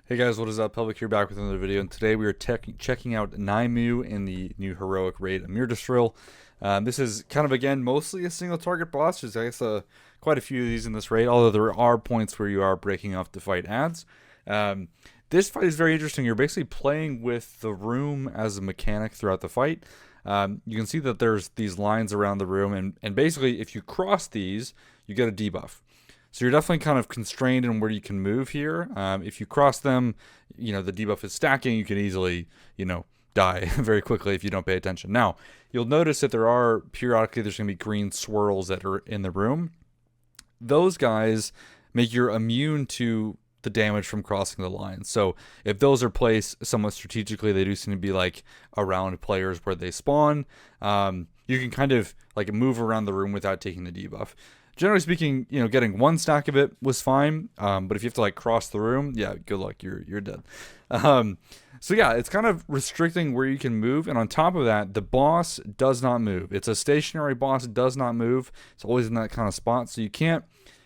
Hey guys, what is up? Public here back with another video, and today we are checking out Nymue in the new heroic raid Amir Drill. This is kind of again mostly a single target boss. There's I guess quite a few of these in this raid, although there are points where you are breaking off to fight ads. Um, this fight is very interesting. You're basically playing with the room as a mechanic throughout the fight. You can see that there's these lines around the room, and basically if you cross these, you get a debuff. So you're definitely kind of constrained in where you can move here. If you cross them, the debuff is stacking. You can easily, die very quickly if you don't pay attention. Now, you'll notice that there are periodically there's going to be green swirls that are in the room. Those guys make you immune to the damage from crossing the line. So if those are placed somewhat strategically, they do seem to be like around players where they spawn. You can kind of like move around the room without taking the debuff. Generally speaking, getting one stack of it was fine. But if you have to like cross the room, yeah, good luck. You're dead. So yeah, it's kind of restricting where you can move. And on top of that, the boss does not move. It's a stationary boss. It does not move. It's always in that kind of spot. So you can't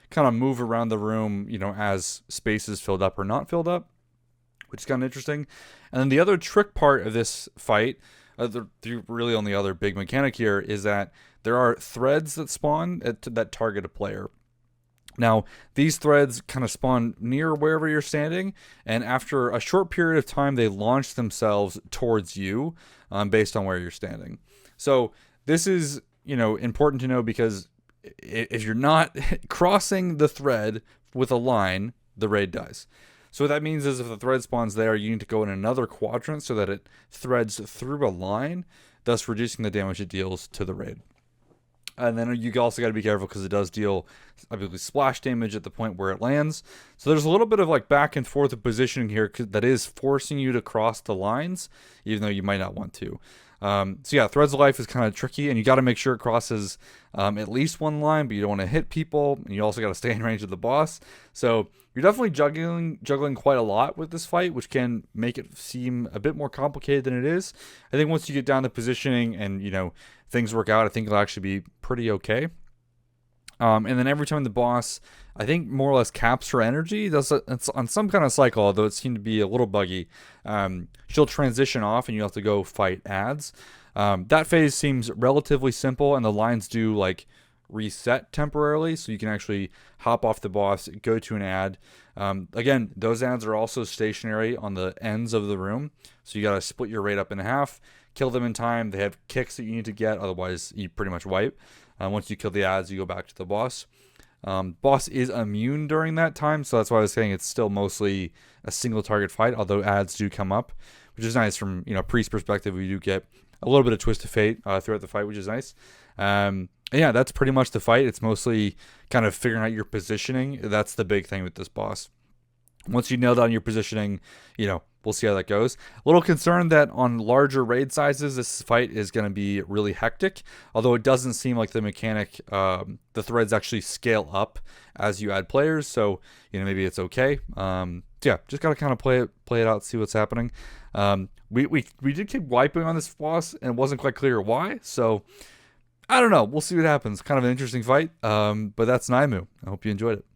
kind of move around the room, as space is filled up or not filled up, which is kind of interesting. And then the other trick part of this fight, the really only other big mechanic here, is that there are threads that spawn that target a player. Now, these threads kind of spawn near wherever you're standing, and after a short period of time, they launch themselves towards you based on where you're standing. So this is, important to know because if you're not crossing the thread with a line, the raid dies. So what that means is if the thread spawns there, you need to go in another quadrant so that it threads through a line, thus reducing the damage it deals to the raid. And then you also got to be careful because it does deal, I believe, splash damage at the point where it lands. So there's a little bit of like back and forth of positioning here that is forcing you to cross the lines, even though you might not want to. So yeah, Threads of Life is kind of tricky, and you got to make sure it crosses at least one line, but you don't want to hit people, and you also got to stay in range of the boss. So you're definitely juggling quite a lot with this fight, which can make it seem a bit more complicated than it is. I think once you get down to positioning and things work out, I think it'll actually be pretty okay. And then every time the boss, I think, more or less caps her energy. It's on some kind of cycle, although it seemed to be a little buggy. She'll transition off, and you have to go fight ads. That phase seems relatively simple, and the lines do like reset temporarily, so you can actually hop off the boss, go to an ad. Again, those ads are also stationary on the ends of the room, so you got to split your raid up in half. Kill them in time. They have kicks that you need to get, otherwise you pretty much wipe. Once you kill the ads, you go back to the boss. Boss is immune during that time, so that's why I was saying it's still mostly a single target fight, although ads do come up, which is nice from priest perspective. We do get a little bit of twist of fate throughout the fight, which is nice. And yeah, that's pretty much the fight. It's mostly kind of figuring out your positioning. That's the big thing with this boss. Once you nail down your positioning, we'll see how that goes. A little concerned that on larger raid sizes, this fight is going to be really hectic. Although it doesn't seem like the mechanic, the threads actually scale up as you add players. So, maybe it's okay. Yeah, just got to kind of play it out, see what's happening. We did keep wiping on this boss, and it wasn't quite clear why. So, I don't know. We'll see what happens. Kind of an interesting fight. But that's Nymue. I hope you enjoyed it.